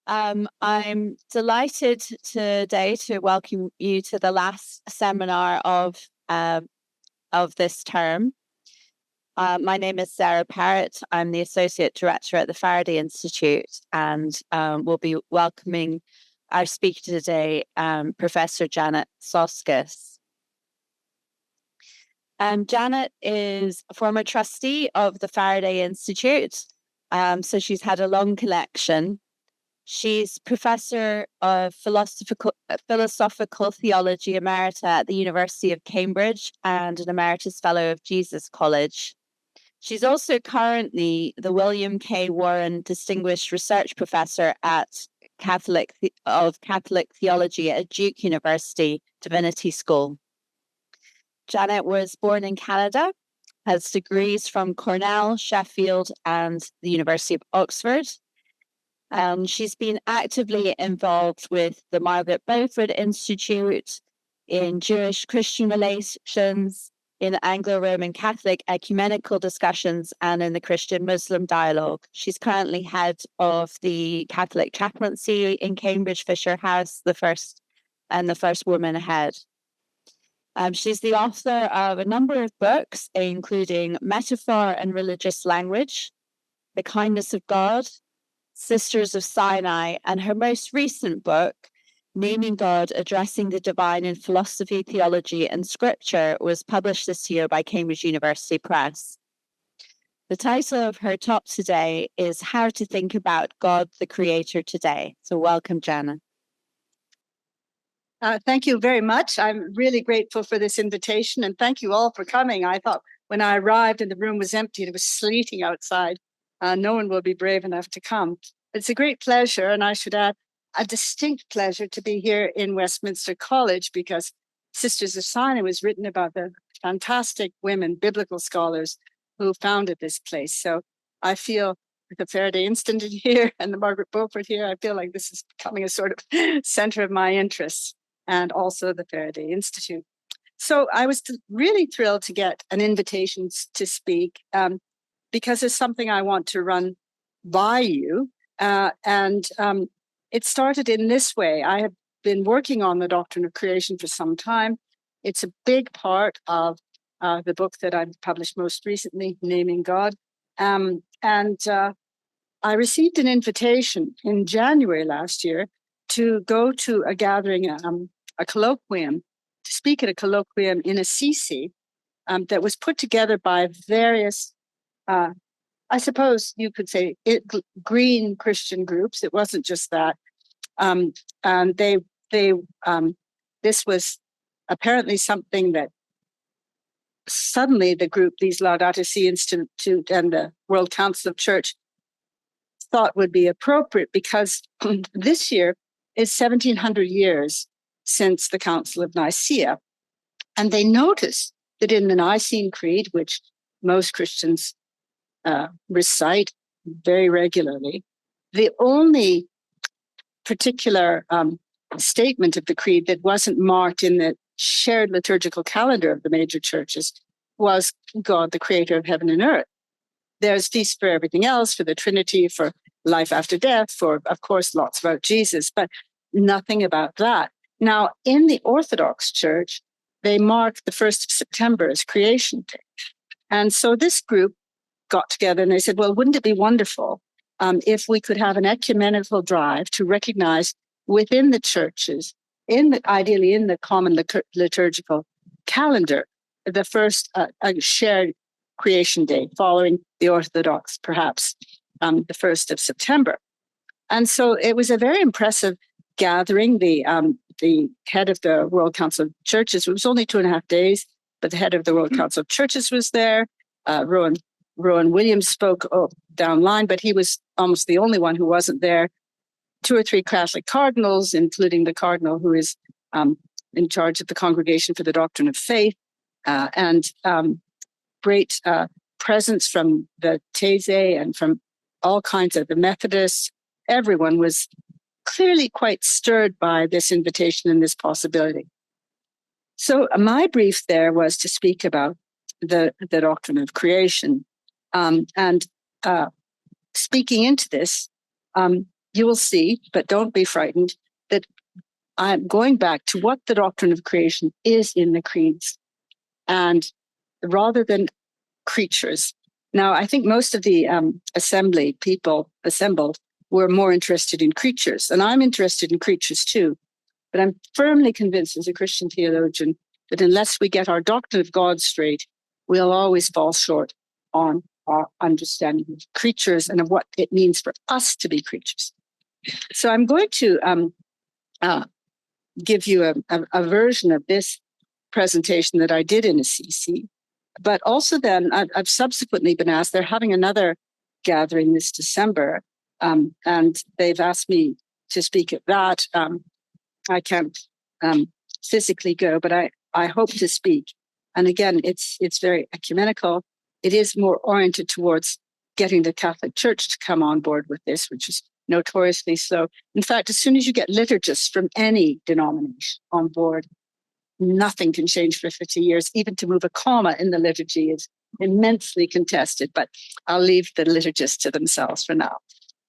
I'm delighted today to welcome you to the last seminar of this term. My name is Sarah Parrott. I'm the Associate Director at the Faraday Institute, and we'll be welcoming our speaker today, Professor Janet Soskice. Janet is a former trustee of the Faraday Institute, so she's had a long connection. She's Professor of Philosophical Theology Emerita at the University of Cambridge and an Emeritus Fellow of Jesus College. She's also currently the William K. Warren Distinguished Research Professor at Catholic Theology at Duke University Divinity School. Janet was born in Canada, has degrees from Cornell, Sheffield, and the University of Oxford. She's been actively involved with the Margaret Beaufort Institute in Jewish-Christian relations, in Anglo-Roman Catholic ecumenical discussions, and in the Christian-Muslim dialogue. She's currently head of the Catholic chaplaincy in Cambridge Fisher House, the first woman head. She's the author of a number of books, including Metaphor and Religious Language, The Kindness of God, Sisters of Sinai, and her most recent book, Naming God, Addressing the Divine in Philosophy, Theology, and Scripture, was published this year by Cambridge University Press. The title of her talk today is How to Think About God, the Creator Today. So welcome, Janet. Thank you very much. I'm really grateful for this invitation, and thank you all for coming. I thought when I arrived and the room was empty and it was sleeting outside, no one will be brave enough to come. It's a great pleasure, and I should add, a distinct pleasure to be here in Westminster College, because Sisters of Sinai was written about the fantastic women, biblical scholars who founded this place. So I feel with the Faraday Institute here and the Margaret Beaufort here, I feel like this is becoming a sort of center of my interests, and also the Faraday Institute. So I was really thrilled to get an invitation to speak, because it's something I want to run by you. It started in this way. I have been working on the doctrine of creation for some time. It's a big part of the book that I've published most recently, Naming God. I received an invitation in January last year to go to a gathering, a colloquium, to speak at a colloquium in Assisi that was put together by various I suppose you could say green Christian groups. It wasn't just that. And this was apparently something that suddenly the group, these Laudato Si Institute and the World Council of Church, thought would be appropriate, because this year is 1700 years since the Council of Nicaea. And they noticed that in the Nicene Creed, which most Christians recite very regularly, the only particular statement of the creed that wasn't marked in the shared liturgical calendar of the major churches was God, the creator of heaven and earth. There's feast for everything else, for the Trinity, for life after death, for, of course, lots about Jesus, but nothing about that. Now, in the Orthodox Church, they mark the 1st of September as Creation Day. And so this group got together and they said, well, wouldn't it be wonderful if we could have an ecumenical drive to recognize within the churches, ideally in the common liturgical calendar, the first shared Creation Day, following the Orthodox, perhaps the 1st of September. And so it was a very impressive gathering. The head of the World Council of Churches, it was only 2.5 days, but the head of the World Council of Churches was there. Rowan Williams spoke downline, but he was almost the only one who wasn't there. 2 or 3 Catholic cardinals, including the cardinal who is in charge of the Congregation for the Doctrine of Faith, and great presence from the These and from all kinds of the Methodists. Everyone was clearly quite stirred by this invitation and this possibility. So my brief there was to speak about the doctrine of creation. Speaking into this, you will see, but don't be frightened, that I'm going back to what the doctrine of creation is in the creeds, and rather than creatures. Now, I think most of the assembly people assembled were more interested in creatures, and I'm interested in creatures too. But I'm firmly convinced as a Christian theologian that unless we get our doctrine of God straight, we'll always fall short on our understanding of creatures and of what it means for us to be creatures. So I'm going to give you a version of this presentation that I did in Assisi. But also then I've subsequently been asked, they're having another gathering this December, and they've asked me to speak at that. I can't physically go, but I hope to speak. And again, it's very ecumenical. It is more oriented towards getting the Catholic Church to come on board with this, which is notoriously slow. In fact, as soon as you get liturgists from any denomination on board, nothing can change for 50 years. Even to move a comma in the liturgy is immensely contested, but I'll leave the liturgists to themselves for now.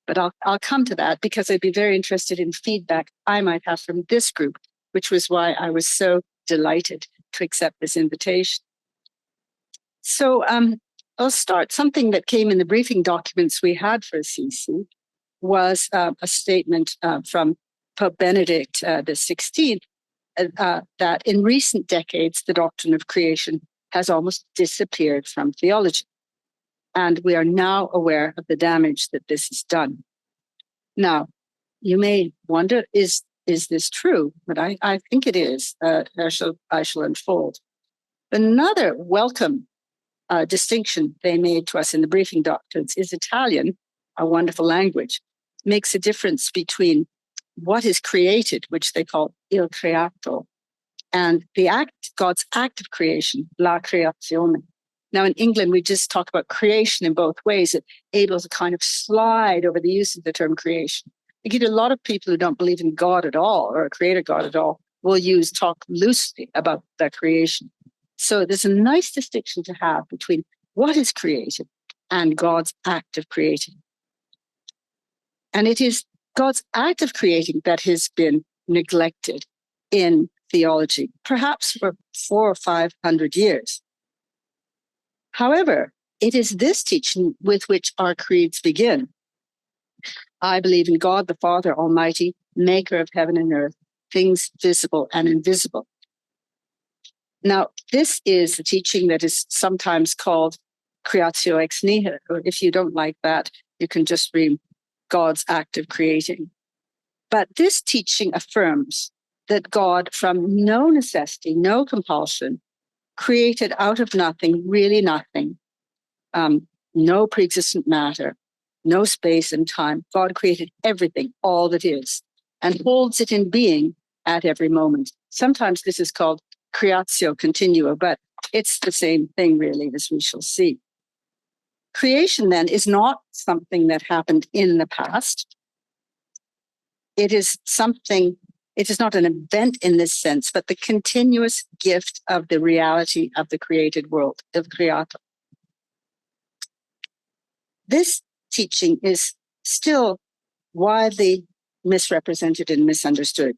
But I'll come to that because I'd be very interested in feedback I might have from this group, which was why I was so delighted to accept this invitation. So I'll start. Something that came in the briefing documents we had for Assisi was a statement from Pope Benedict the 16th that in recent decades, the doctrine of creation has almost disappeared from theology. And we are now aware of the damage that this has done. Now, you may wonder, is this true? But I think it is. I shall unfold. Another welcome distinction they made to us in the briefing documents is Italian, a wonderful language, makes a difference between what is created, which they call il creato, and the act, God's act of creation, la creazione. Now, in England, we just talk about creation in both ways. It's able to kind of slide over the use of the term creation. You get a lot of people who don't believe in God at all or a creator God at all will talk loosely about the creation. So there's a nice distinction to have between what is created and God's act of creating. And it is God's act of creating that has been neglected in theology, perhaps for 400 or 500 years. However, it is this teaching with which our creeds begin. I believe in God, the Father Almighty, maker of heaven and earth, things visible and invisible. Now, this is a teaching that is sometimes called creatio ex nihilo, or if you don't like that, you can just read God's act of creating. But this teaching affirms that God, from no necessity, no compulsion, created out of nothing, really nothing, no pre-existent matter, no space and time. God created everything, all that is, and holds it in being at every moment. Sometimes this is called creatio continua, but it's the same thing, really, as we shall see. Creation, then, is not something that happened in the past. It is not an event in this sense, but the continuous gift of the reality of the created world, of creator. This teaching is still widely misrepresented and misunderstood.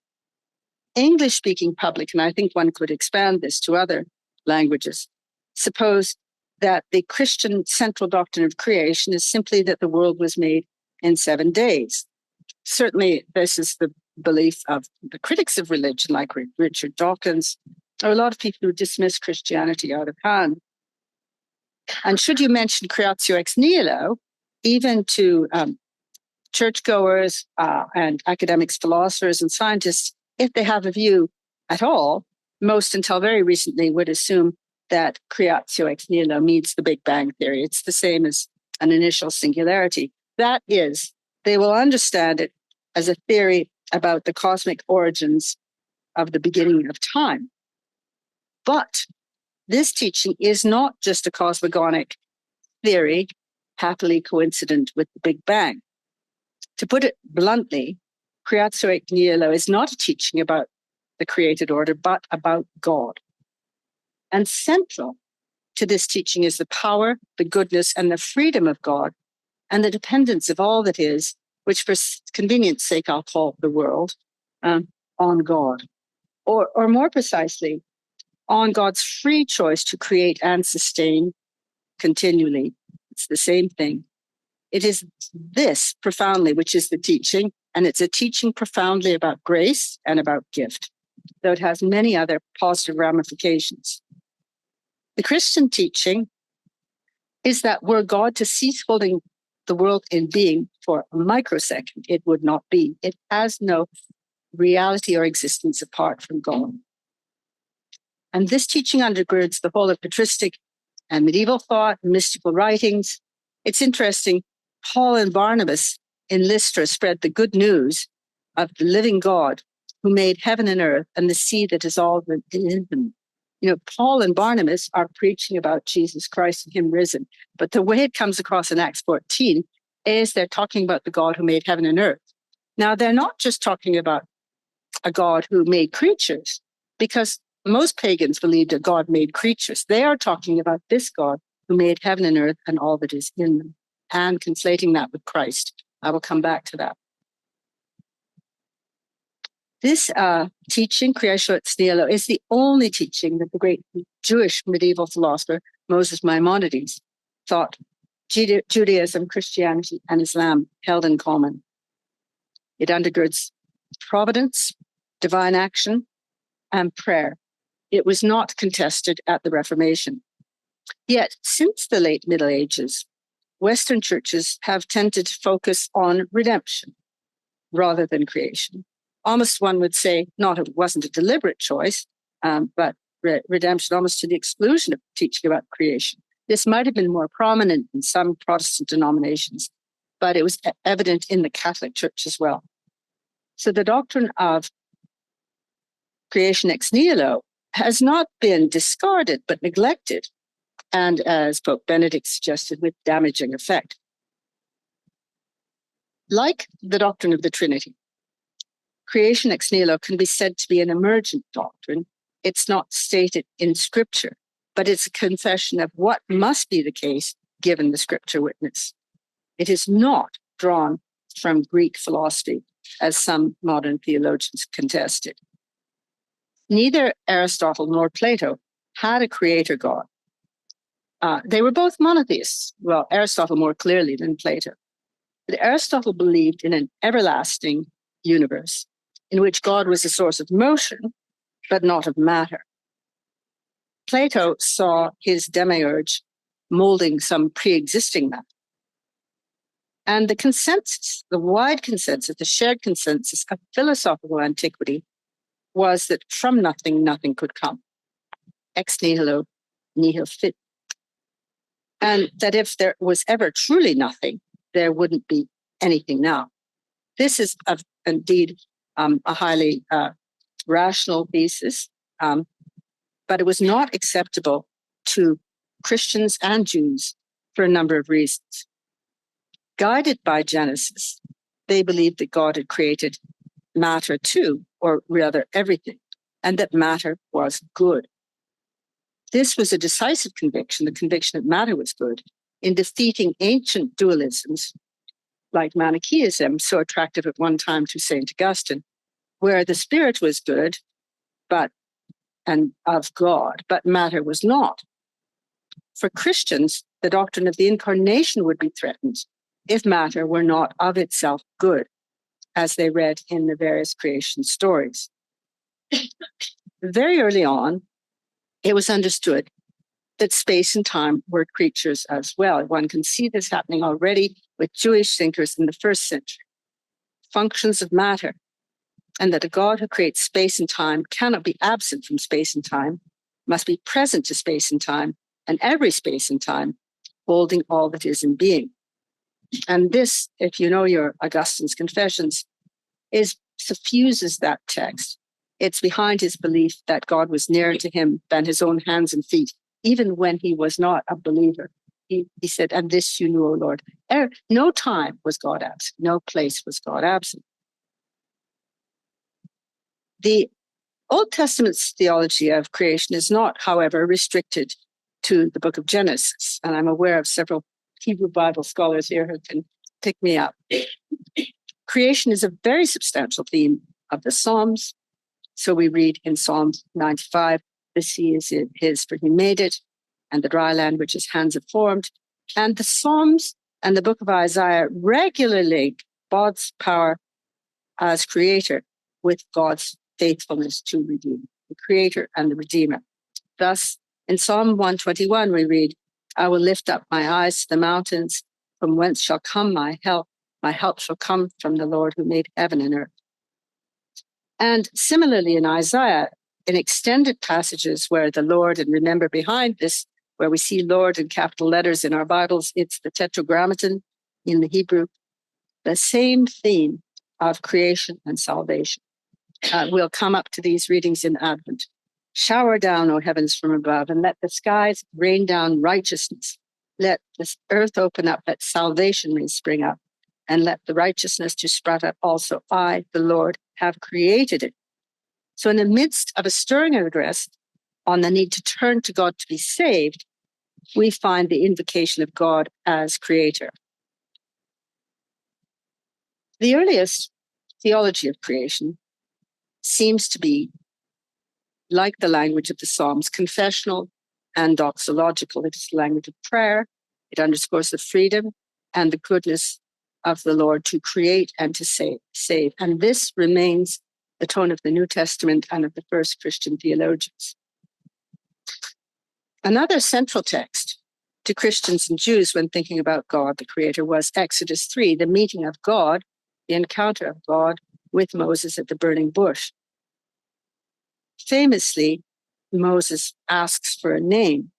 English-speaking public, and I think one could expand this to other languages, suppose that the Christian central doctrine of creation is simply that the world was made in 7 days. Certainly, this is the belief of the critics of religion, like Richard Dawkins, or a lot of people who dismiss Christianity out of hand. And should you mention creatio ex nihilo, even to churchgoers and academics, philosophers, and scientists, if they have a view at all, most until very recently would assume that creatio ex nihilo means the Big Bang Theory. It's the same as an initial singularity. That is, they will understand it as a theory about the cosmic origins of the beginning of time. But this teaching is not just a cosmogonic theory, happily coincident with the Big Bang. To put it bluntly, creatio ex nihilo is not a teaching about the created order, but about God. And central to this teaching is the power, the goodness, and the freedom of God, and the dependence of all that is which for convenience sake I'll call the world, on God. Or more precisely, on God's free choice to create and sustain continually. It's the same thing. It is this profoundly, which is the teaching, and it's a teaching profoundly about grace and about gift, though it has many other positive ramifications. The Christian teaching is that were God to cease holding the world in being for a microsecond, it would not be. It has no reality or existence apart from God. And this teaching undergirds the whole of patristic and medieval thought, mystical writings. It's interesting, Paul and Barnabas in Lystra spread the good news of the living God who made heaven and earth and the sea that is all in them. You know, Paul and Barnabas are preaching about Jesus Christ and him risen. But the way it comes across in Acts 14 is they're talking about the God who made heaven and earth. Now, they're not just talking about a God who made creatures, because most pagans believed that God made creatures. They are talking about this God who made heaven and earth and all that is in them, and conflating that with Christ. I will come back to that. This teaching, Creatio ex nihilo, is the only teaching that the great Jewish medieval philosopher Moses Maimonides thought Judaism, Christianity, and Islam held in common. It undergirds providence, divine action, and prayer. It was not contested at the Reformation. Yet, since the late Middle Ages, Western churches have tended to focus on redemption rather than creation. Almost one would say, it wasn't a deliberate choice, but redemption almost to the exclusion of teaching about creation. This might have been more prominent in some Protestant denominations, but it was evident in the Catholic Church as well. So the doctrine of creation ex nihilo has not been discarded, but neglected, and as Pope Benedict suggested, with damaging effect. Like the doctrine of the Trinity, creation ex nihilo can be said to be an emergent doctrine. It's not stated in Scripture, but it's a confession of what must be the case given the Scripture witness. It is not drawn from Greek philosophy, as some modern theologians contested. Neither Aristotle nor Plato had a creator God. They were both monotheists. Well, Aristotle more clearly than Plato. But Aristotle believed in an everlasting universe in which God was a source of motion, but not of matter. Plato saw his demiurge molding some pre-existing matter. And the consensus, the wide consensus, the shared consensus of philosophical antiquity was that from nothing, nothing could come. Ex nihilo nihil fit. And that if there was ever truly nothing, there wouldn't be anything now. This is indeed a highly rational thesis, but it was not acceptable to Christians and Jews for a number of reasons. Guided by Genesis, they believed that God had created matter too, or rather everything, and that matter was good. This was a decisive conviction, the conviction that matter was good, in defeating ancient dualisms like Manichaeism, so attractive at one time to St. Augustine, where the spirit was good, and of God, but matter was not. For Christians, the doctrine of the incarnation would be threatened if matter were not of itself good, as they read in the various creation stories. Very early on, it was understood that space and time were creatures as well. One can see this happening already with Jewish thinkers in the first century. Functions of matter, and that a God who creates space and time cannot be absent from space and time, must be present to space and time, and every space and time, holding all that is in being. And this, if you know your Augustine's Confessions, suffuses that text. It's behind his belief that God was nearer to him than his own hands and feet, even when he was not a believer. He said, and this you knew, O Lord. No time was God absent. No place was God absent. The Old Testament's theology of creation is not, however, restricted to the book of Genesis. And I'm aware of several Hebrew Bible scholars here who can pick me up. Creation is a very substantial theme of the Psalms. So we read in Psalm 95, the sea is his, for he made it, and the dry land which his hands have formed. And the Psalms and the book of Isaiah regularly link God's power as creator with God's faithfulness to redeem, the creator and the redeemer. Thus, in Psalm 121, we read, I will lift up my eyes to the mountains, from whence shall come my help. My help shall come from the Lord who made heaven and earth. And similarly in Isaiah, in extended passages where the Lord, and remember behind this, where we see Lord in capital letters in our Bibles, it's the tetragrammaton in the Hebrew, the same theme of creation and salvation. We'll come up to these readings in Advent. Shower down, O heavens, from above, and let the skies rain down righteousness. Let this earth open up, that salvation may spring up, and let the righteousness to sprout up also. I, the Lord, have created it. So in the midst of a stirring address on the need to turn to God to be saved, we find the invocation of God as creator. The earliest theology of creation seems to be, like the language of the Psalms, confessional and doxological. It is the language of prayer. It underscores the freedom and the goodness of the Lord to create and to save. And this remains the tone of the New Testament and of the first Christian theologians. Another central text to Christians and Jews when thinking about God, the Creator, was Exodus 3, the meeting of God, the encounter of God with Moses at the burning bush. Famously, Moses asks for a name,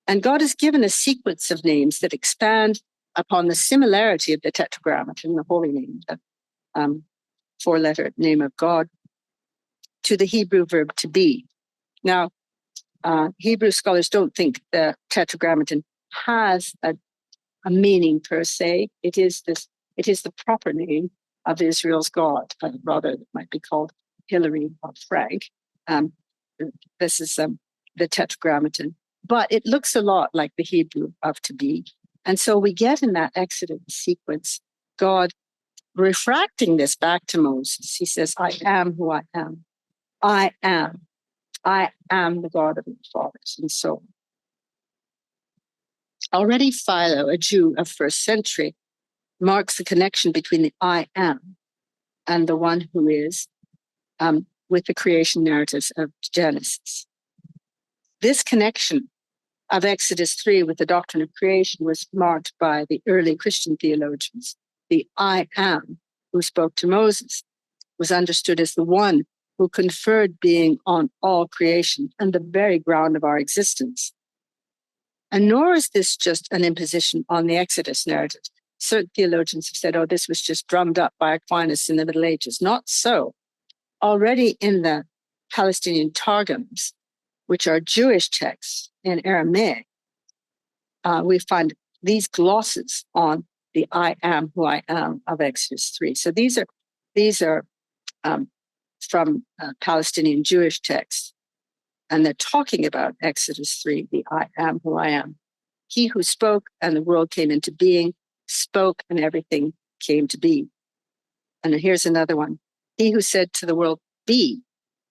and God is given a sequence of names that expand upon the similarity of the tetragrammaton, the holy name, the four-letter name of God, to the Hebrew verb to be. Now, Hebrew scholars don't think the tetragrammaton has a meaning per se. It is the proper name of Israel's God, rather it might be called Hilary or Frank. This is the tetragrammaton, but it looks a lot like the Hebrew of to be. And so we get in that Exodus sequence, God refracting this back to Moses. He says, I am who I am. I am. I am the God of your fathers, and so on. Already Philo, a Jew of first century, marks the connection between the I am and the one who is with the creation narratives of Genesis. This connection of Exodus 3 with the doctrine of creation was marked by the early Christian theologians. The I am who spoke to Moses was understood as the one who conferred being on all creation and the very ground of our existence. And nor is this just an imposition on the Exodus narrative. Certain theologians have said, oh, this was just drummed up by Aquinas in the Middle Ages. Not so. Already in the Palestinian Targums, which are Jewish texts in Aramaic, we find these glosses on the I am who I am of Exodus 3. So these are from Palestinian Jewish texts, and they're talking about Exodus 3, the I am who I am. He who spoke and the world came into being, spoke and everything came to be. And here's another one. He who said to the world, be,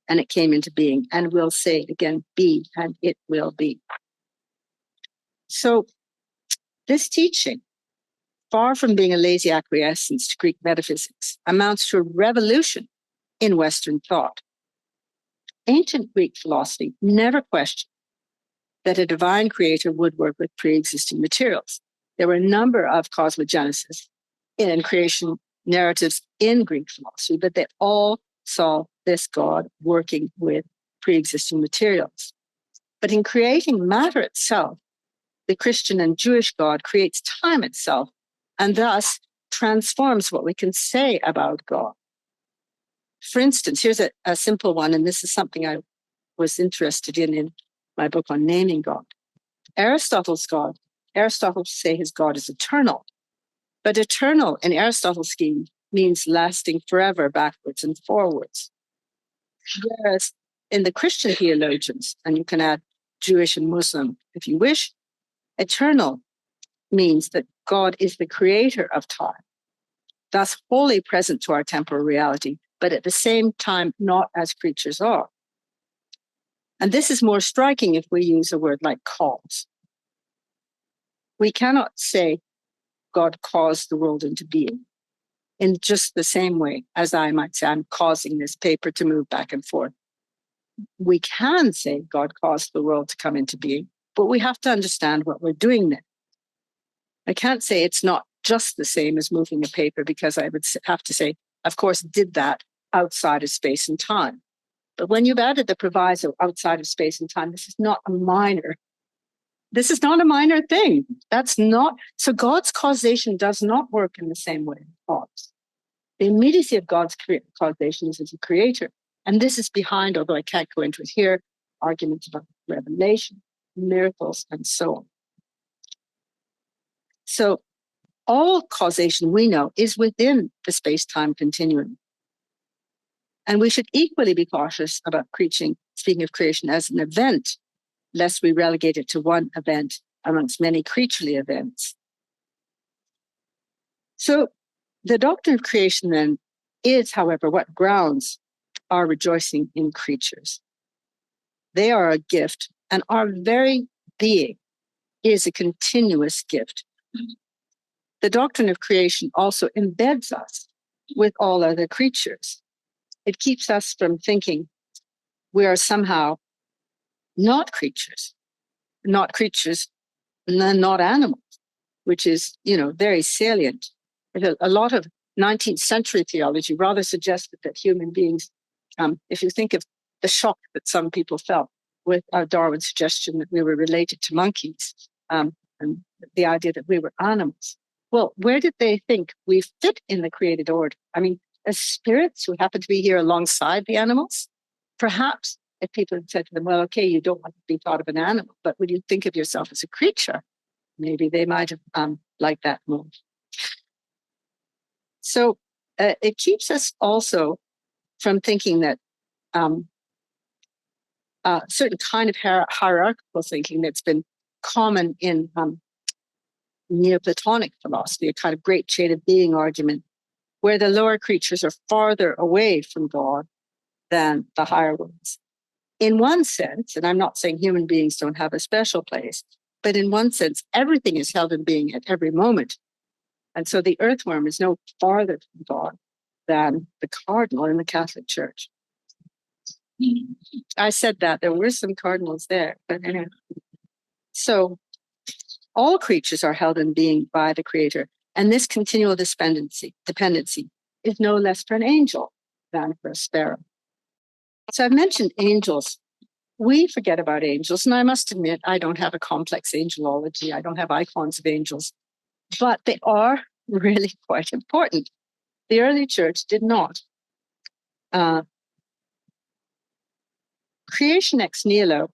and it came into being, and will say again, be, and it will be. So this teaching, far from being a lazy acquiescence to Greek metaphysics, amounts to a revolution in Western thought. Ancient Greek philosophy never questioned that a divine creator would work with pre-existing materials. There were a number of cosmogenesis and creation narratives in Greek philosophy, but they all saw this God working with pre-existing materials. But in creating matter itself, the Christian and Jewish God creates time itself and thus transforms what we can say about God. For instance, here's a simple one, and this is something I was interested in my book on naming God. Aristotle's God, Aristotle would say his God is eternal, but eternal in Aristotle's scheme means lasting forever, backwards and forwards. Whereas in the Christian theologians, and you can add Jewish and Muslim if you wish, eternal means that God is the creator of time. thus wholly present to our temporal reality, but at the same time not as creatures are. And this is more striking if we use a word like cause. We cannot say God caused the world into being in just the same way as I might say I'm causing this paper to move back and forth. We can say God caused the world to come into being, but we have to understand what we're doing there. I can't say it's not just the same as moving a paper, because I would have to say, of course, did that outside of space and time. But when you've added the proviso outside of space and time, this is not a minor thing. That's not, so God's causation does not work in the same way as God's. The immediacy of God's causation is as a creator. And this is behind, although I can't go into it here, arguments about revelation, miracles, and so on. So all causation we know is within the space-time continuum. And we should equally be cautious about speaking of creation as an event, lest we relegate it to one event amongst many creaturely events. So the doctrine of creation then is, however, what grounds our rejoicing in creatures. They are a gift, and our very being is a continuous gift. The doctrine of creation also embeds us with all other creatures. It keeps us from thinking we are somehow not creatures, not animals, which is, very salient. A lot of 19th century theology rather suggested that human beings, if you think of the shock that some people felt with Darwin's suggestion that we were related to monkeys, and the idea that we were animals. Well, where did they think we fit in the created order? I mean, as spirits who happen to be here alongside the animals? Perhaps if people had said to them, well, okay, you don't want to be thought of an animal, but would you think of yourself as a creature? Maybe they might have liked that more. So it keeps us also from thinking that a certain kind of hierarchical thinking that's been common in Neoplatonic philosophy, a kind of great chain of being argument, where the lower creatures are farther away from God than the higher ones. In one sense, and I'm not saying human beings don't have a special place, but in one sense, everything is held in being at every moment. And so the earthworm is no farther from God than the cardinal in the Catholic Church. I said that there were some cardinals there, but anyway. So all creatures are held in being by the Creator, and this continual dependency is no less for an angel than for a sparrow. So I've mentioned angels. We forget about angels, and I must admit, I don't have a complex angelology. I don't have icons of angels, but they are really quite important. The early church did not. Creation ex nihilo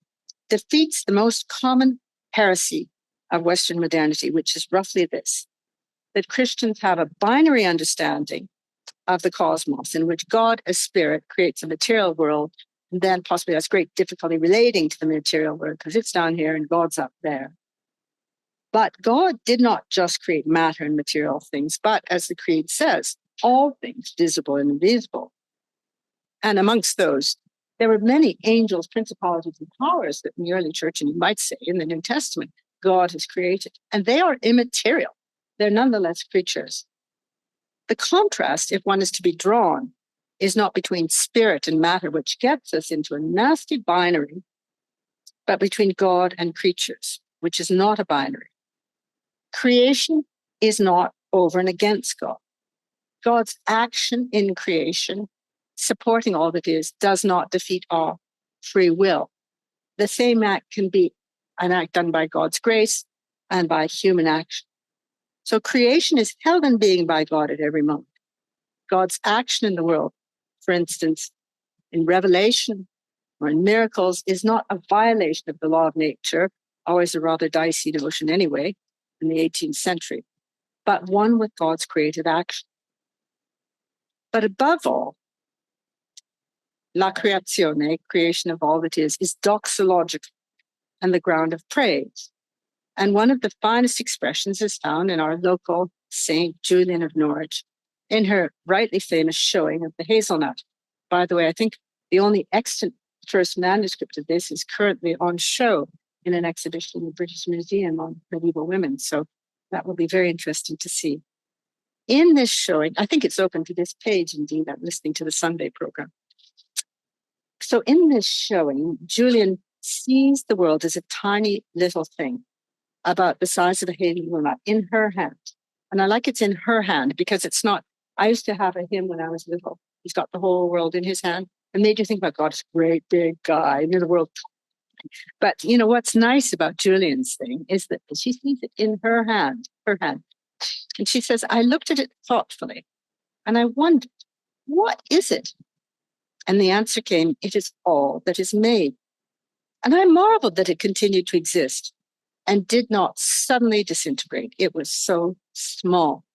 defeats the most common heresy of Western modernity, which is roughly this, that Christians have a binary understanding of the cosmos in which God as spirit creates a material world, and then possibly has great difficulty relating to the material world because it's down here and God's up there. But God did not just create matter and material things, but as the Creed says, all things visible and invisible. And amongst those, there were many angels, principalities, and powers that in the early church, and you might say in the New Testament, God has created. And they are immaterial. They're nonetheless creatures. The contrast, if one is to be drawn, is not between spirit and matter, which gets us into a nasty binary, but between God and creatures, which is not a binary. Creation is not over and against God. God's action in creation, supporting all that is, does not defeat our free will. The same act can be an act done by God's grace and by human action. So creation is held in being by God at every moment. God's action in the world, for instance, in Revelation or in miracles, is not a violation of the law of nature, always a rather dicey notion anyway, in the 18th century, but one with God's creative action. But above all, la creazione, creation of all that is doxological and the ground of praise. And one of the finest expressions is found in our local Saint Julian of Norwich, in her rightly famous showing of the hazelnut. By the way, I think the only extant first manuscript of this is currently on show in an exhibition in the British Museum on medieval women. So that will be very interesting to see. In this showing, I think it's open to this page, indeed. I'm listening to the Sunday program. So in this showing, Julian sees the world as a tiny little thing about the size of a hazelnut in her hand. And I like it's in her hand because it's not, I used to have a hymn when I was little. He's got the whole world in his hand. And made you think about God, this great big guy, the world. But what's nice about Julian's thing is that she sees it in her hand. And she says, I looked at it thoughtfully and I wondered, what is it? And the answer came, it is all that is made. And I marveled that it continued to exist and did not suddenly disintegrate. It was so small.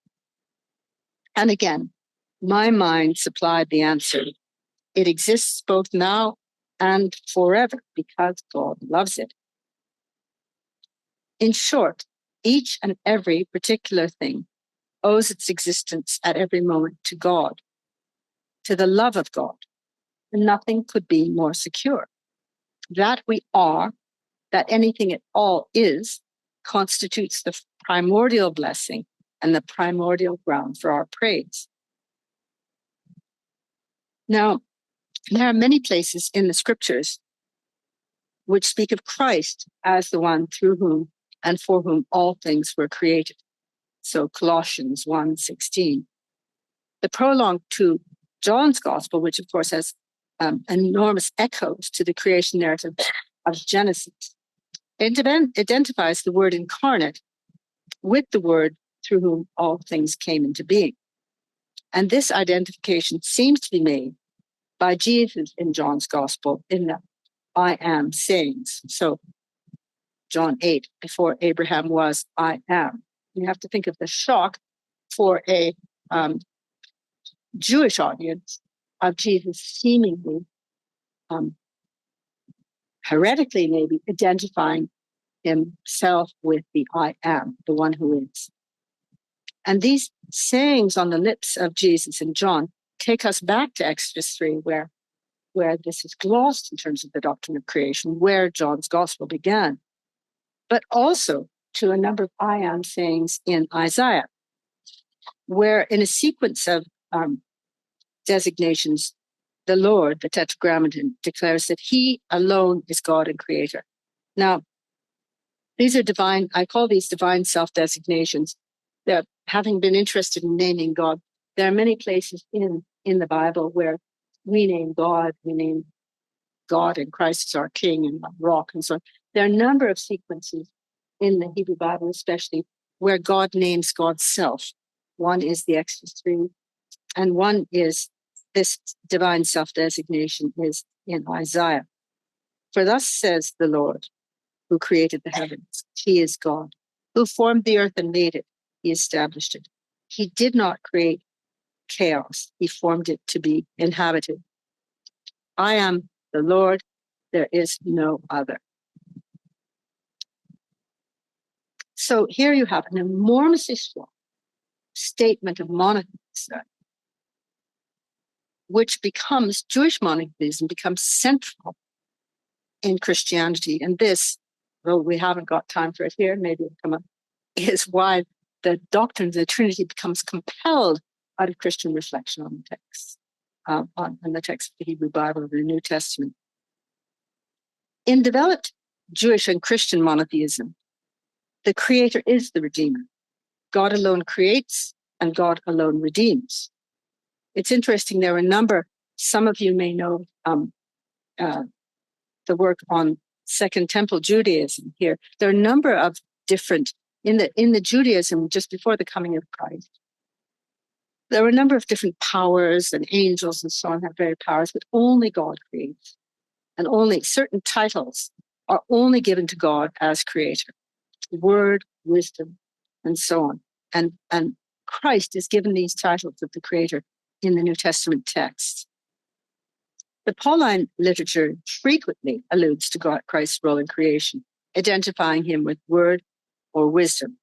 And again, my mind supplied the answer. It exists both now and forever because God loves it. In short, each and every particular thing owes its existence at every moment to God, to the love of God. And nothing could be more secure. That we are, that anything at all is, constitutes the primordial blessing and the primordial ground for our praise. Now, there are many places in the scriptures which speak of Christ as the one through whom and for whom all things were created. So Colossians 1:16. The prologue to John's Gospel, which of course has enormous echoes to the creation narrative of Genesis, identifies the Word incarnate with the Word through whom all things came into being. And this identification seems to be made by Jesus in John's Gospel in the I am sayings. So John 8, before Abraham was, I am. You have to think of the shock for a Jewish audience of Jesus seemingly heretically maybe identifying himself with the I am, the one who is. And these sayings on the lips of Jesus and John take us back to Exodus 3, where this is glossed in terms of the doctrine of creation, where John's gospel began, but also to a number of I am sayings in Isaiah, where in a sequence of designations, the Lord, the Tetragrammaton, declares that he alone is God and creator. Now, these are divine, I call these divine self-designations. They're, having been interested in naming God, there are many places in the Bible where we name God and Christ is our King and our rock and so on. There are a number of sequences in the Hebrew Bible, especially, where God names God's self. One is the Exodus 3, and one is this divine self-designation is in Isaiah. For thus says the Lord, who created the heavens. He is God, who formed the earth and made it. He established it. He did not create chaos. He formed it to be inhabited. I am the Lord. There is no other. So here you have an enormously strong statement of monotheism, which becomes, Jewish monotheism becomes central in Christianity. And this, though we haven't got time for it here, maybe it'll come up, is why the doctrine of the Trinity becomes compelled out of Christian reflection on the text, on the text of the Hebrew Bible of the New Testament. In developed Jewish and Christian monotheism, the creator is the redeemer. God alone creates and God alone redeems. It's interesting, there are a number, some of you may know the work on Second Temple Judaism here. There are a number of different, in the Judaism just before the coming of Christ, there were a number of different powers, and angels and so on have various powers, but only God creates. And only certain titles are only given to God as creator. Word, wisdom, and so on. And Christ is given these titles of the creator in the New Testament texts. The Pauline literature frequently alludes to God, Christ's role in creation, identifying him with word or wisdom,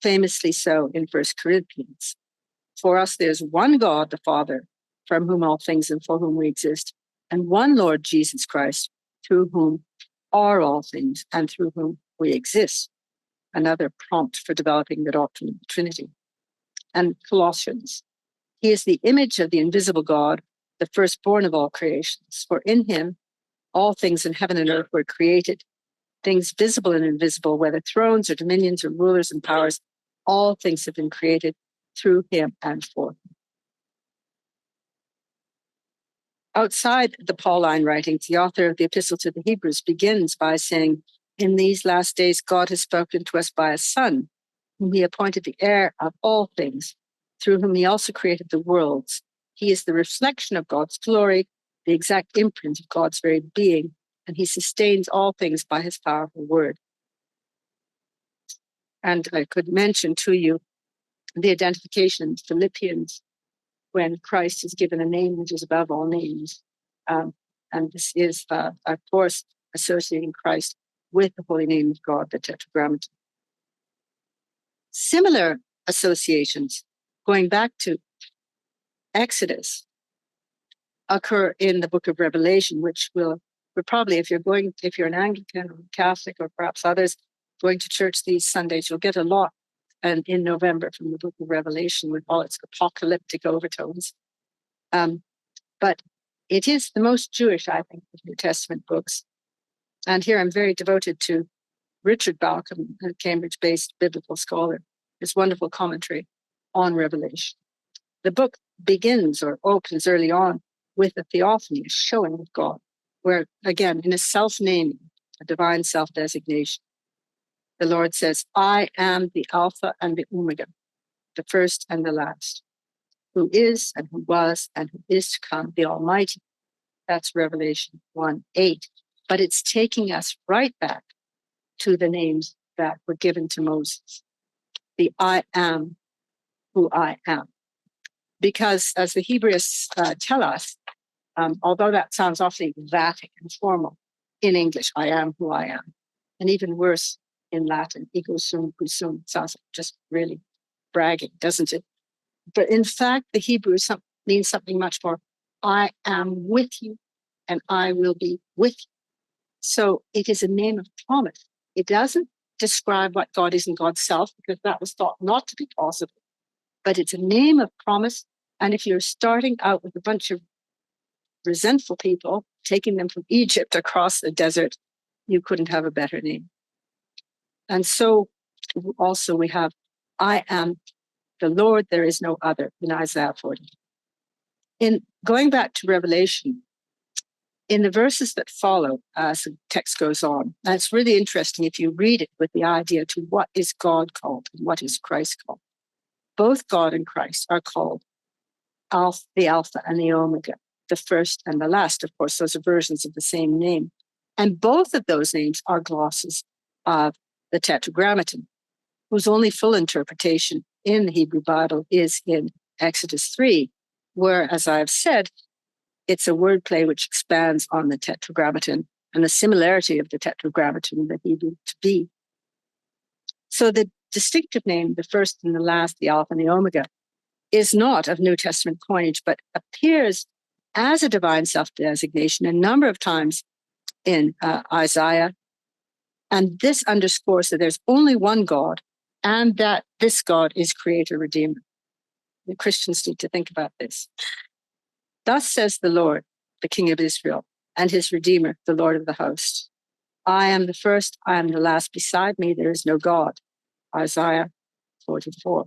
famously so in 1 Corinthians. For us, there's one God, the Father, from whom all things and for whom we exist, and one Lord Jesus Christ, through whom are all things and through whom we exist. Another prompt for developing the doctrine of the Trinity. And Colossians, he is the image of the invisible God, the firstborn of all creations. For in him, all things in heaven and earth were created, things visible and invisible, whether thrones or dominions or rulers and powers, all things have been created through him and for him. Outside the Pauline writings, the author of the Epistle to the Hebrews begins by saying, in these last days, God has spoken to us by a Son, whom he appointed the heir of all things, through whom he also created the worlds. He is the reflection of God's glory, the exact imprint of God's very being, and he sustains all things by his powerful word. And I could mention to you the identification in Philippians when Christ is given a name which is above all names. And this is, of course, associating Christ with the holy name of God, the Tetragrammaton. Similar associations, going back to Exodus, occur in the book of Revelation, which will probably, if you're an Anglican or Catholic or perhaps others going to church these Sundays, you'll get a lot and in November from the book of Revelation with all its apocalyptic overtones. But it is the most Jewish, I think, of New Testament books. And here I'm very devoted to Richard Balcom, a Cambridge-based biblical scholar, his wonderful commentary on Revelation. The book begins or opens early on with a theophany, a showing of God, where, again, in a self-naming, a divine self-designation, the Lord says, I am the Alpha and the Omega, the first and the last, who is and who was and who is to come, the Almighty. That's Revelation 1:8. But it's taking us right back to the names that were given to Moses. The I am who I am. Because as the Hebrews tell us, although that sounds awfully vatic and formal, in English, I am who I am. And even worse in Latin, ego sum qui sum, sounds just really bragging, doesn't it? But in fact, the Hebrew means something much more. I am with you and I will be with you. So it is a name of promise. It doesn't describe what God is in God's self, because that was thought not to be possible. But it's a name of promise. And if you're starting out with a bunch of resentful people, taking them from Egypt across the desert, you couldn't have a better name. And so also we have, I am the Lord, there is no other, in Isaiah 40. In going back to Revelation, in the verses that follow, as the text goes on, and it's really interesting if you read it with the idea to what is God called and what is Christ called. Both God and Christ are called the Alpha and the Omega, the first and the last. Of course, those are versions of the same name. And both of those names are glosses of the Tetragrammaton, whose only full interpretation in the Hebrew Bible is in Exodus 3, where, as I've said, it's a wordplay which expands on the Tetragrammaton and the similarity of the Tetragrammaton in the Hebrew to be. So the distinctive name, the first and the last, the Alpha and the Omega, is not of New Testament coinage, but appears as a divine self-designation a number of times in Isaiah. And this underscores that there's only one God and that this God is creator redeemer. The Christians need to think about this. Thus says the Lord, the King of Israel, and his Redeemer, the Lord of the host. I am the first, I am the last. Beside me, there is no God. Isaiah 44.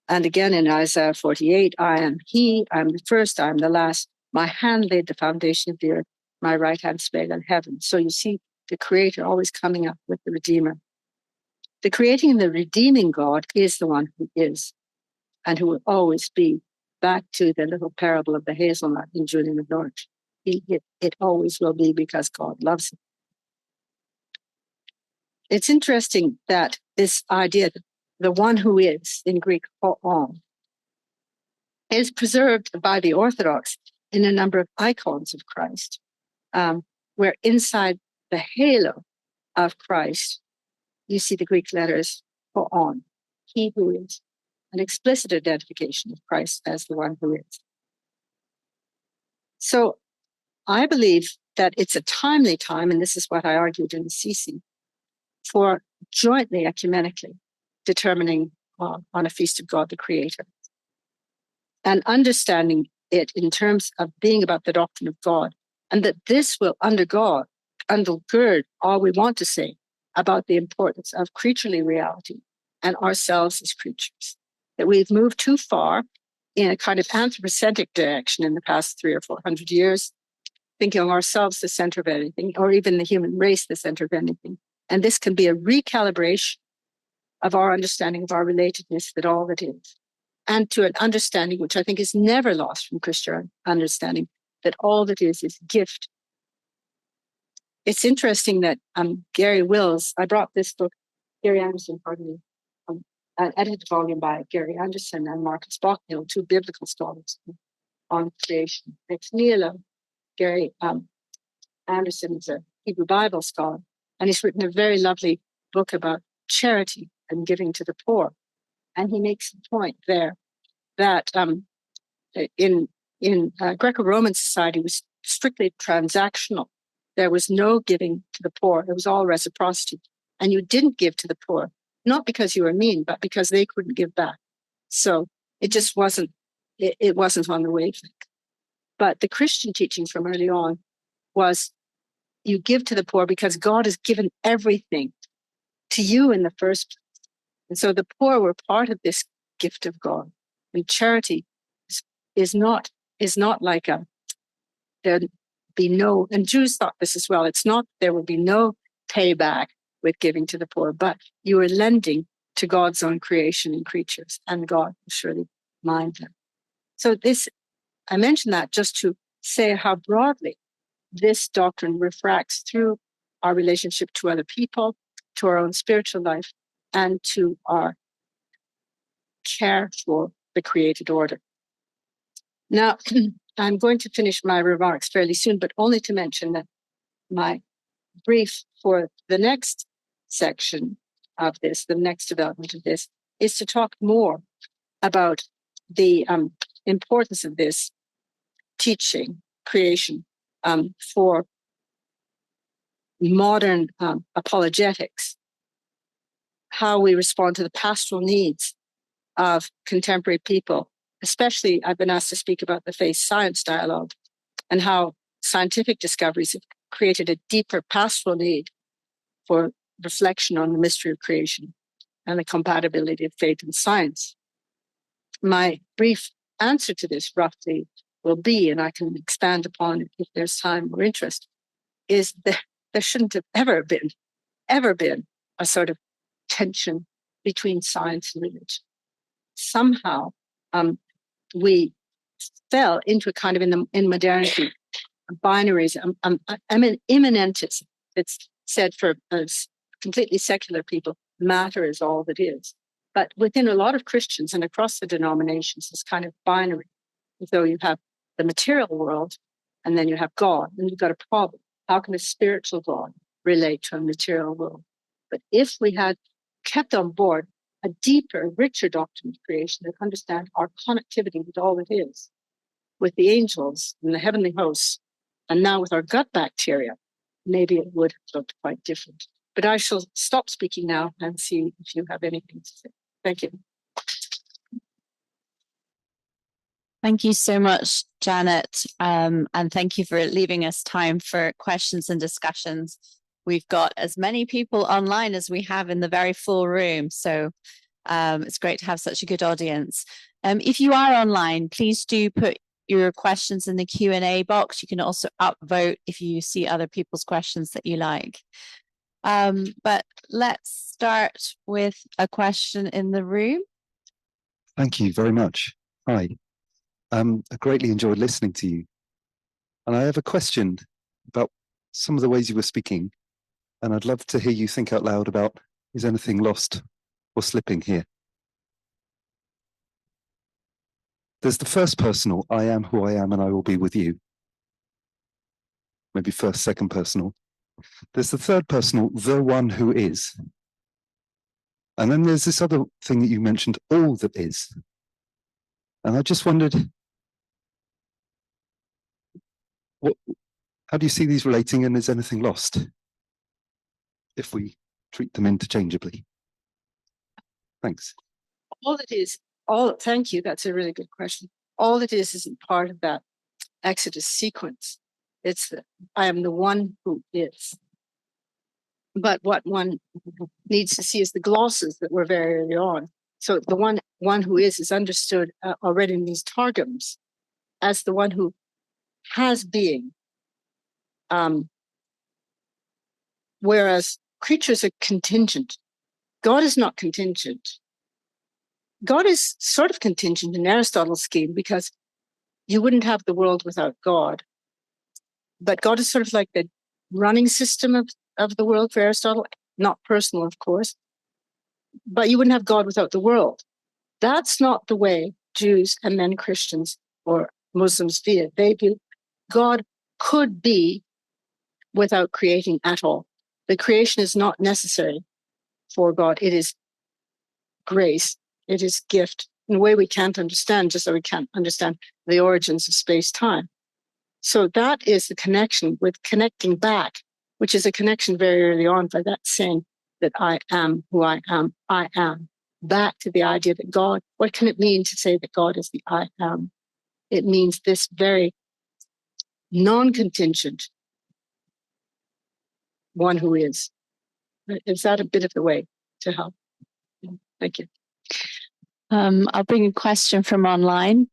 And again in Isaiah 48, I am he, I am the first, I am the last. My hand laid the foundation of the earth, my right hand spread on heaven. So you see the Creator always coming up with the Redeemer. The creating and the redeeming God is the one who is and who will always be. Back to the little parable of the hazelnut in Julian of Norwich. It always will be because God loves it. It's interesting that this idea, the one who is, in Greek, hoon, is preserved by the Orthodox in a number of icons of Christ, where inside the halo of Christ, you see the Greek letters hoon. he who is, an explicit identification of Christ as the one who is. So I believe that it's a timely time, and this is what I argued in the CC, for jointly, ecumenically, determining on a feast of God the Creator and understanding it in terms of being about the doctrine of God, and that this will undergird all we want to say about the importance of creaturely reality and ourselves as creatures. That we've moved too far in a kind of anthropocentric direction in the past 300 or 400 years, thinking of ourselves the center of anything, or even the human race the center of anything. And this can be a recalibration of our understanding of our relatedness, that all that is, and to an understanding, which I think is never lost from Christian understanding, that all that is gift. It's interesting that Gary Wills, I brought this book, Gary Anderson, pardon me, an edited volume by Gary Anderson and Marcus Bocknell, two biblical scholars on creation. It's Neil. Gary Anderson is a Hebrew Bible scholar, and he's written a very lovely book about charity and giving to the poor. And he makes the point there that in Greco-Roman society was strictly transactional. There was no giving to the poor. It was all reciprocity. And you didn't give to the poor, not because you were mean, but because they couldn't give back. So it just wasn't, it wasn't on the wavelength. But the Christian teaching from early on was you give to the poor because God has given everything to you in the first place. And so the poor were part of this gift of God. And charity is not like there'd be no, and Jews thought this as well, it's not there will be no payback with giving to the poor, but you are lending to God's own creation and creatures, and God will surely mind them. So this, I mention that just to say how broadly this doctrine refracts through our relationship to other people, to our own spiritual life, and to our care for the created order. Now, I'm going to finish my remarks fairly soon, but only to mention that my brief for the next section of this, the next development of this, is to talk more about the importance of this teaching, creation, for modern apologetics, how we respond to the pastoral needs of contemporary people. Especially, I've been asked to speak about the faith-science dialogue and how scientific discoveries have created a deeper pastoral need for reflection on the mystery of creation and the compatibility of faith and science. My brief answer to this roughly will be, and I can expand upon it if there's time or interest, is that there shouldn't have ever been a sort of tension between science and religion. Somehow we fell into a kind of, in modernity, binaries, immanentism. It's said for completely secular people, matter is all that is. But within a lot of Christians and across the denominations, it's kind of binary. So you have the material world, and then you have God, and you've got a problem. How can a spiritual God relate to a material world? But if we had kept on board a deeper, richer doctrine of creation that understands our connectivity with all it is, with the angels and the heavenly hosts, and now with our gut bacteria, maybe it would have looked quite different. But I shall stop speaking now and see if you have anything to say. Thank you. Thank you so much, Janet. And thank you for leaving us time for questions and discussions. We've got as many people online as we have in the very full room. So it's great to have such a good audience. If you are online, please do put your questions in the Q&A box. You can also upvote if you see other people's questions that you like. But let's start with a question in the room. Thank you very much. Hi. I greatly enjoyed listening to you. And I have a question about some of the ways you were speaking. And I'd love to hear you think out loud about, is anything lost or slipping here? There's the first personal, I am who I am and I will be with you. Maybe first, second personal. There's the third personal, the one who is. And then there's this other thing that you mentioned, all that is. And I just wondered, how do you see these relating, and is anything lost if we treat them interchangeably? Thanks. Thank you. That's a really good question. All it is isn't part of that Exodus sequence. It's I am the one who is. But what one needs to see is the glosses that were very early on. So the one who is understood already in these targums as the one who has being. Whereas creatures are contingent. God is not contingent. God is sort of contingent in Aristotle's scheme because you wouldn't have the world without God. But God is sort of like the running system of the world for Aristotle, not personal, of course. But you wouldn't have God without the world. That's not the way Jews and then Christians or Muslims view it. They view God could be without creating at all. The creation is not necessary for God. It is grace. It is gift in a way we can't understand, just so we can't understand the origins of space-time. So that is the connection with connecting back, which is a connection very early on by that saying that I am who I am, back to the idea that God, what can it mean to say that God is the I am? It means this very non-contingent one who is. Is that a bit of the way to help? Thank you. I'll bring a question from online.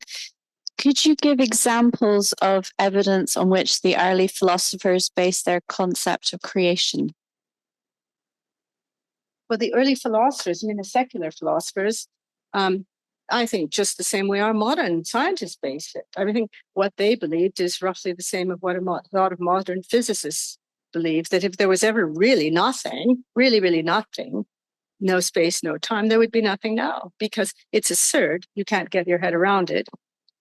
Could you give examples of evidence on which the early philosophers based their concept of creation? Well, the early philosophers, the secular philosophers, I think just the same way our modern scientists based it. I think what they believed is roughly the same of what a lot of modern physicists believe, that if there was ever really nothing, really nothing, no space, no time, there would be nothing now, because it's absurd. You can't get your head around it.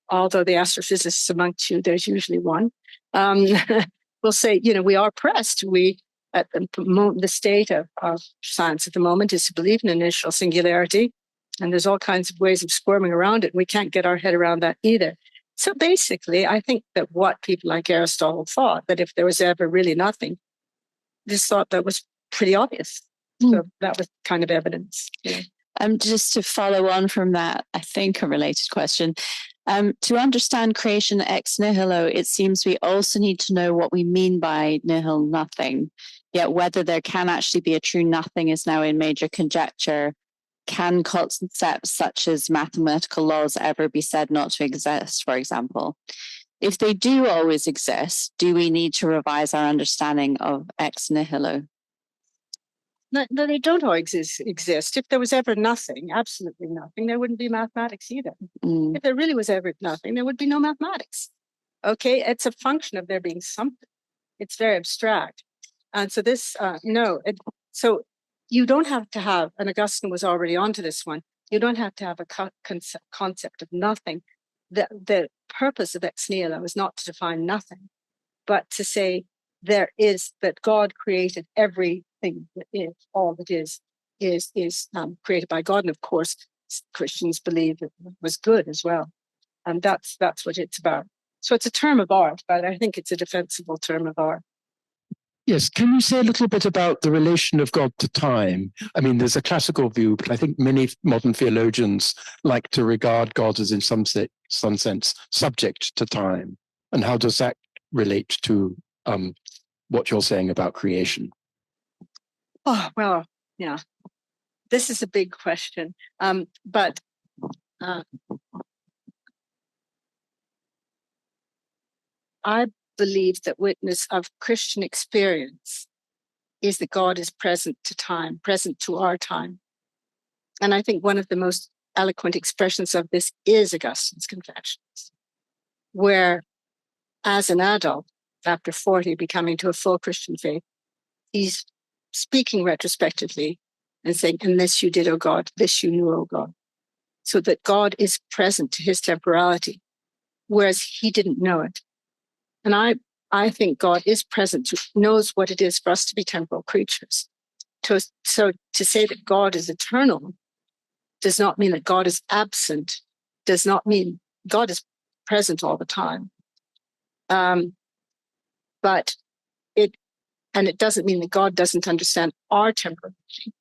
Although the astrophysicists amongst you, there's usually one, will say, we are pressed. We, at the state of science at the moment is to believe in initial singularity. And there's all kinds of ways of squirming around it. We can't get our head around that either. So basically, I think that what people like Aristotle thought, that if there was ever really nothing, just thought that was pretty obvious. So that was kind of evidence. Yeah. Just to follow on from that, I think a related question. To understand creation ex nihilo, it seems we also need to know what we mean by nihil, nothing. Yet whether there can actually be a true nothing is now in major conjecture. Can concepts such as mathematical laws ever be said not to exist, for example? If they do always exist, do we need to revise our understanding of ex nihilo? No, they don't all exist. If there was ever nothing, absolutely nothing, there wouldn't be mathematics either. If there really was ever nothing, there would be no mathematics. Okay, it's a function of there being something. It's very abstract. And so this, so you don't have to have, and Augustine was already onto this one, you don't have to have a concept of nothing. The purpose of ex nihilo is not to define nothing, but to say there is, that God created everything that is, all that is created by God. And of course, Christians believe it was good as well. And that's what it's about. So it's a term of art, but I think it's a defensible term of art. Yes, can you say a little bit about the relation of God to time? I mean, there's a classical view, but I think many modern theologians like to regard God as in some sense subject to time. And how does that relate to what you're saying about creation? Oh, well, yeah, this is a big question. But I believe that witness of Christian experience is that God is present to time, present to our time. And I think one of the most eloquent expressions of this is Augustine's Confessions, where as an adult, after 40, becoming to a full Christian faith, he's speaking retrospectively and saying, and this you did, O God, this you knew, O God. So that God is present to his temporality, whereas he didn't know it. And I think God is present, knows what it is for us to be temporal creatures, So to say that God is eternal does not mean that God is absent, does not mean God is present all the time. But it doesn't mean that God doesn't understand our temporality.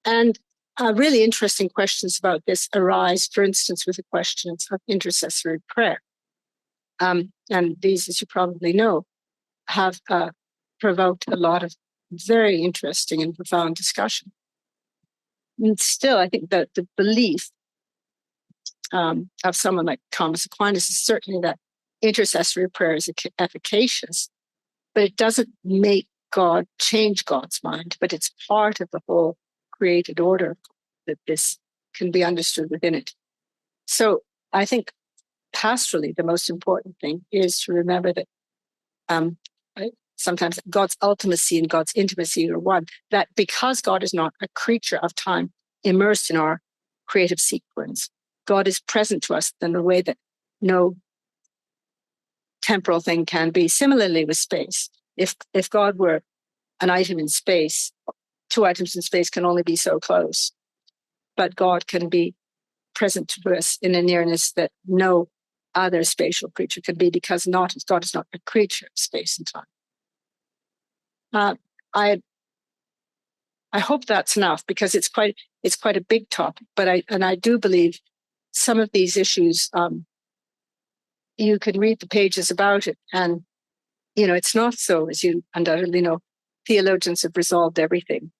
And really interesting questions about this arise, for instance, with the questions of intercessory prayer. And these, as you probably know, have provoked a lot of very interesting and profound discussion. And still, I think that the belief of someone like Thomas Aquinas is certainly that intercessory prayer is efficacious, but it doesn't make God change God's mind, but it's part of the whole created order that this can be understood within it. So I think pastorally, the most important thing is to remember that sometimes God's ultimacy and God's intimacy are one, that because God is not a creature of time immersed in our creative sequence, God is present to us in a way that no temporal thing can be. Similarly with space, if God were an item in space, two items in space can only be so close, but God can be present to us in a nearness that no other spatial creature can be, because God is not a creature of space and time. I hope that's enough, because it's quite a big topic, but I do believe some of these issues, you can read the pages about it, and it's not so, as you undoubtedly know, theologians have resolved everything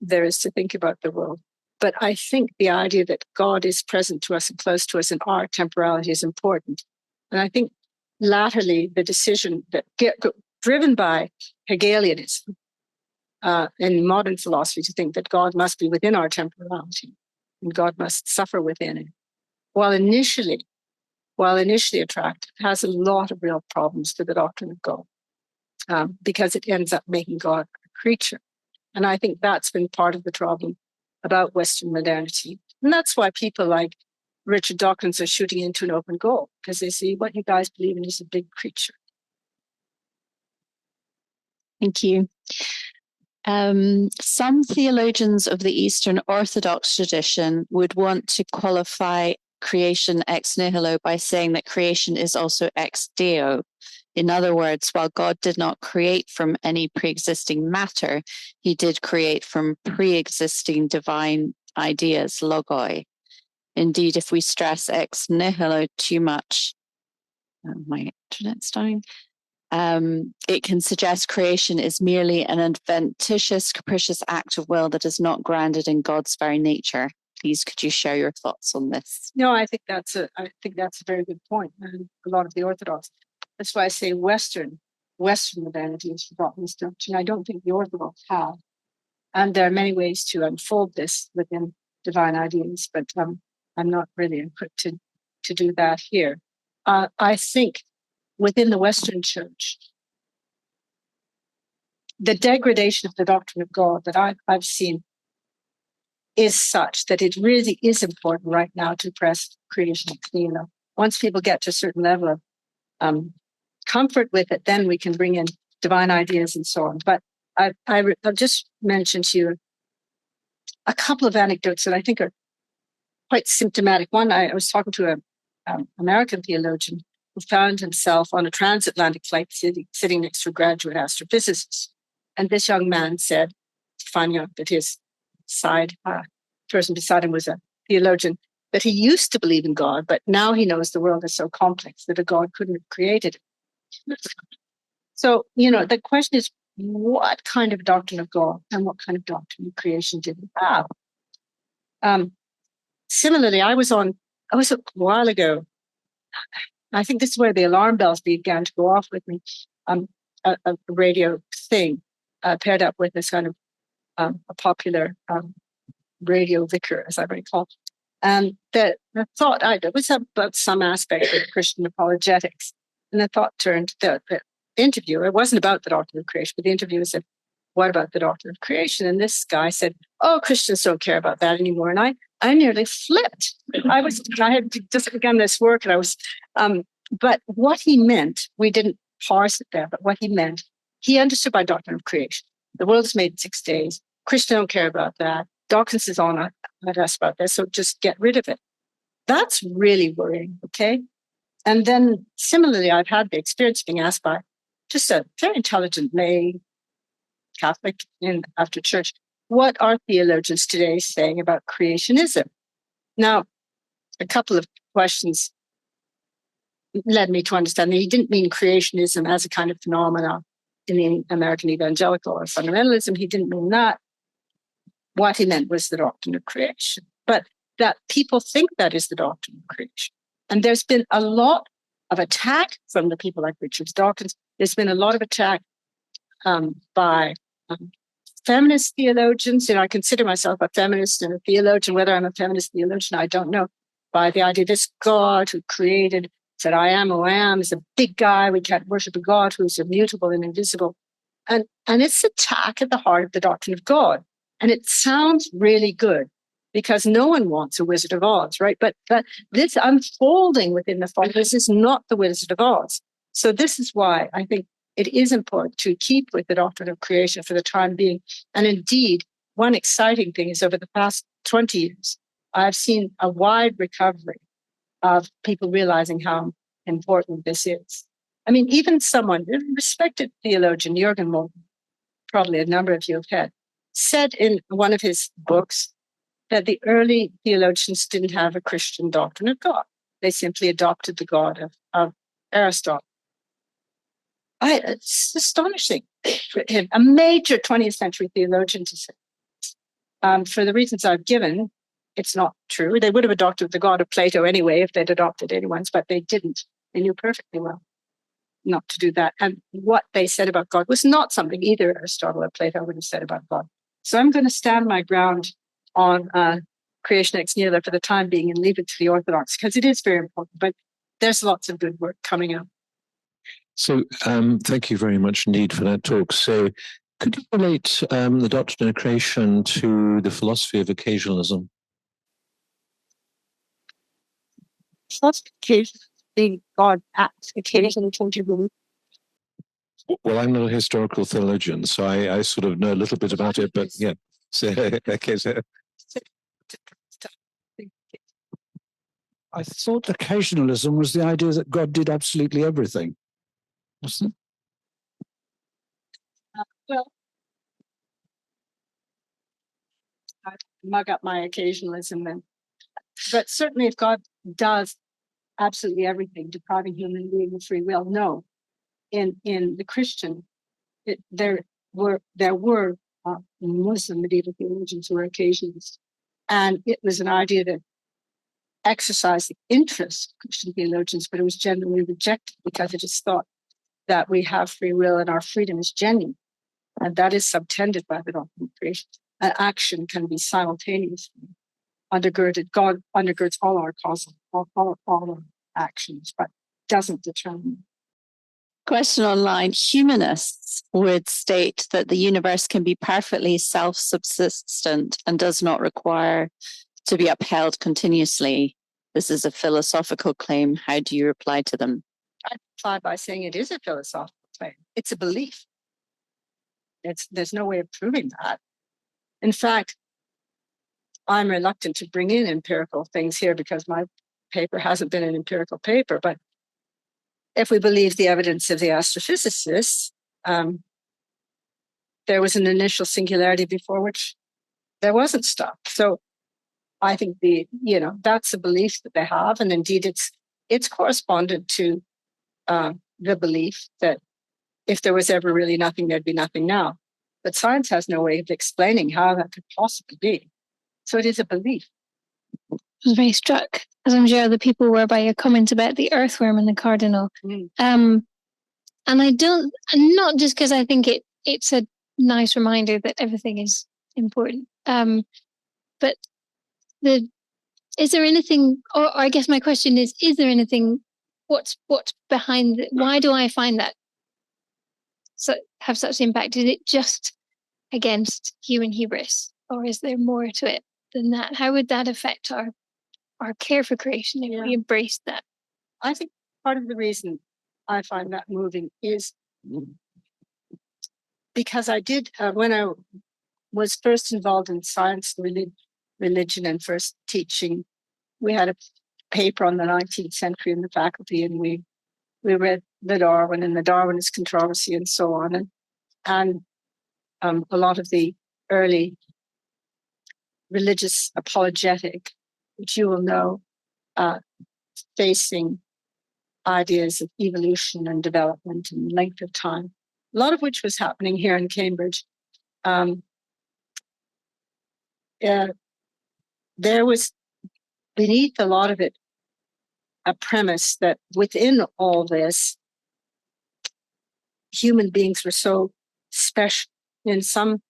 there is to think about the world. But I think the idea that God is present to us and close to us in our temporality is important. And I think latterly the decision that driven by Hegelianism in modern philosophy to think that God must be within our temporality and God must suffer within it, while initially attractive, has a lot of real problems to the doctrine of God, because it ends up making God a creature. And I think that's been part of the problem about Western modernity. And that's why people like Richard Dawkins are shooting into an open goal, because they see what you guys believe in is a big creature. Thank you. Some theologians of the Eastern Orthodox tradition would want to qualify creation ex nihilo by saying that creation is also ex deo. In other words, while God did not create from any pre-existing matter, he did create from pre-existing divine ideas, logoi. Indeed, if we stress ex nihilo too much, my internet's dying, it can suggest creation is merely an adventitious, capricious act of will that is not grounded in God's very nature. Please, could you share your thoughts on this? No, I think that's a very good point. And a lot of the Orthodox. That's why I say Western modernity has forgotten this doctrine. I don't think the Orthodox have. And there are many ways to unfold this within divine ideas, but I'm not really equipped to do that here. I think within the Western Church, the degradation of the doctrine of God that I've seen is such that it really is important right now to press creation ex nihilo. Once people get to a certain level of comfort with it, then we can bring in divine ideas and so on. But I'll just mention to you a couple of anecdotes that I think are quite symptomatic. One, I was talking to an American theologian who found himself on a transatlantic flight sitting next to a graduate astrophysicist. And this young man said, finding out that his person beside him was a theologian, that he used to believe in God, but now he knows the world is so complex that a God couldn't have created it. So, the question is, what kind of doctrine of God and what kind of doctrine of creation did he have? Similarly, I was a while ago, I think this is where the alarm bells began to go off with me, a radio thing paired up with this kind of a popular radio vicar, as I recall. And that I thought it was about some aspect of Christian apologetics. And the thought turned to the interview. It wasn't about the doctrine of creation, but the interviewer said, what about the doctrine of creation? And this guy said, oh, Christians don't care about that anymore. And I nearly flipped. I had just begun this work, and I was, but what he meant, we didn't parse it there, but what he meant, he understood by doctrine of creation The world's made in 6 days. Christians don't care about that. Dawkins is on at us about this, so just get rid of it. That's really worrying, okay? And then similarly, I've had the experience being asked by just a very intelligent lay Catholic after church, what are theologians today saying about creationism? Now, a couple of questions led me to understand that he didn't mean creationism as a kind of phenomenon in the American evangelical or fundamentalism. He didn't mean that. What he meant was the doctrine of creation, but that people think that is the doctrine of creation. And there's been a lot of attack from the people like Richard Dawkins. There's been a lot of attack by feminist theologians. I consider myself a feminist and a theologian. Whether I'm a feminist theologian, I don't know. By the idea this God who created, said, I am who I am, is a big guy. We can't worship a God who's immutable and invisible. And it's attack at the heart of the doctrine of God. And it sounds really good because no one wants a Wizard of Oz, right? But this unfolding within the Father, this is not the Wizard of Oz. So this is why I think it is important to keep with the doctrine of creation for the time being. And indeed, one exciting thing is over the past 20 years, I've seen a wide recovery of people realizing how important this is. I mean, even someone, a respected theologian, Jürgen Moltmann, probably a number of you have had, said in one of his books that the early theologians didn't have a Christian doctrine of God. They simply adopted the God of Aristotle. It's astonishing for him, a major 20th century theologian to say. For the reasons I've given, it's not true. They would have adopted the God of Plato anyway if they'd adopted anyone's, but they didn't. They knew perfectly well not to do that. And what they said about God was not something either Aristotle or Plato would have said about God. So I'm going to stand my ground on creation ex nihilo for the time being and leave it to the Orthodox because it is very important, but there's lots of good work coming up. So thank you very much indeed for that talk. So could you relate the doctrine of creation to the philosophy of occasionalism? Being God acts occasionally changeable. Well, I'm not a historical theologian, so I sort of know a little bit about it, but yeah. So, okay, so. I thought occasionalism was the idea that God did absolutely everything. Wasn't it? Well, I mug up my occasionalism then. But certainly if God does absolutely everything, depriving human being of free will, no. In the Christian, there were Muslim medieval theologians who were occasionalists. And it was an idea that exercised the interest of Christian theologians, but it was generally rejected because it is thought that we have free will and our freedom is genuine. And that is subtended by the doctrine of creation. An action can be simultaneously undergirded. God undergirds all our causal, all our actions, but doesn't determine. Question online. Humanists would state that the universe can be perfectly self-subsistent and does not require to be upheld continuously. This is a philosophical claim. How do you reply to them? I reply by saying it is a philosophical claim. It's a belief. There's no way of proving that. In fact, I'm reluctant to bring in empirical things here because my paper hasn't been an empirical paper, but if we believe the evidence of the astrophysicists, there was an initial singularity before which there wasn't stuff. So I think that's a belief that they have, and indeed it's corresponded to the belief that if there was ever really nothing, there'd be nothing now. But science has no way of explaining how that could possibly be. So it is a belief. I was very struck, as I'm sure other people were, by your comment about the earthworm and the cardinal. And not just because I think it's a nice reminder that everything is important, but is there anything, or I guess my question is there anything, what's behind it? Why do I find that have such impact? Is it just against human hubris, or is there more to it than that? How would that affect our care for creation if we embrace that? I think part of the reason I find that moving is because I did, when I was first involved in science, religion, and first teaching, we had a paper on the 19th century in the faculty, and we read the Darwin and the Darwinist controversy and so on, and a lot of the early religious apologetic, which you will know, facing ideas of evolution and development and length of time, a lot of which was happening here in Cambridge. There was beneath a lot of it a premise that within all this, human beings were so special. In some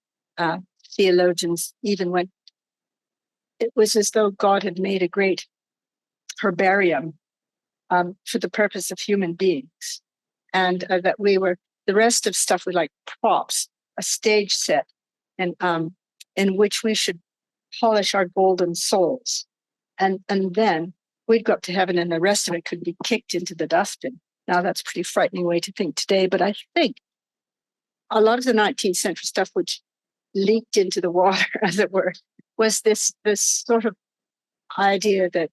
theologians even went, it was as though God had made a great herbarium for the purpose of human beings, and that we were, the rest of stuff was like props, a stage set, and in which we should polish our golden souls, and then we'd go up to heaven, and the rest of it could be kicked into the dustbin. Now that's a pretty frightening way to think today, but I think a lot of the 19th century stuff, which leaked into the water, as it were, was this sort of idea that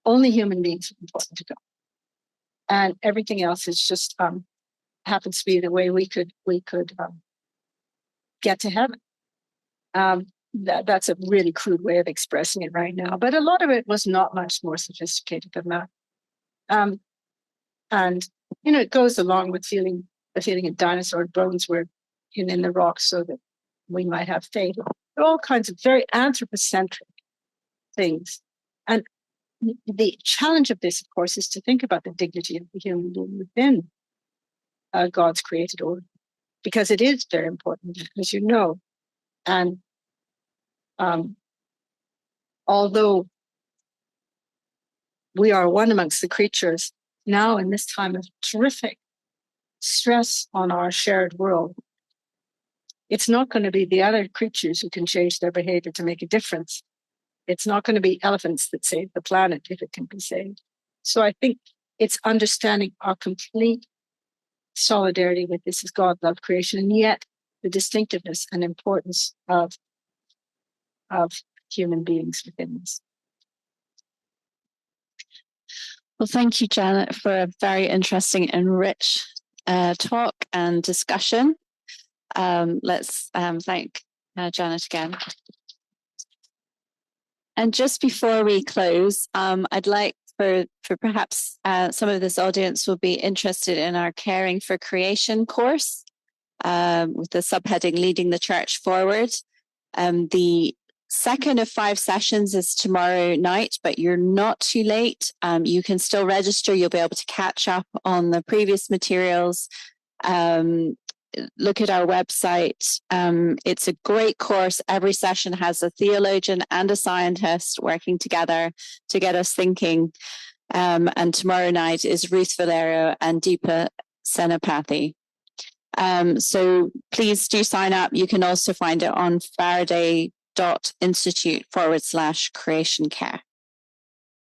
only human beings are important to God, and everything else is just happens to be the way we could get to heaven. That's a really crude way of expressing it right now, but a lot of it was not much more sophisticated than that. And it goes along with the feeling that dinosaur bones were in the rocks so that we might have faith. There are all kinds of very anthropocentric things. And the challenge of this, of course, is to think about the dignity of the human being within God's created order, because it is very important, as you know. And although we are one amongst the creatures now in this time of terrific stress on our shared world, it's not going to be the other creatures who can change their behavior to make a difference. It's not going to be elephants that save the planet if it can be saved. So I think it's understanding our complete solidarity with this as God loved creation, and yet the distinctiveness and importance of human beings within this. Well, thank you, Janet, for a very interesting and rich talk and discussion. Let's thank Janet again. And just before we close, I'd like for perhaps some of this audience will be interested in our Caring for Creation course with the subheading Leading the Church Forward. The second of 5 sessions is tomorrow night, but you're not too late. You can still register. You'll be able to catch up on the previous materials. Look at our website. It's a great course. Every session has a theologian and a scientist working together to get us thinking. And tomorrow night is Ruth Valero and Deepa Senapathy. So please do sign up. You can also find it on Faraday.Institute/creation care.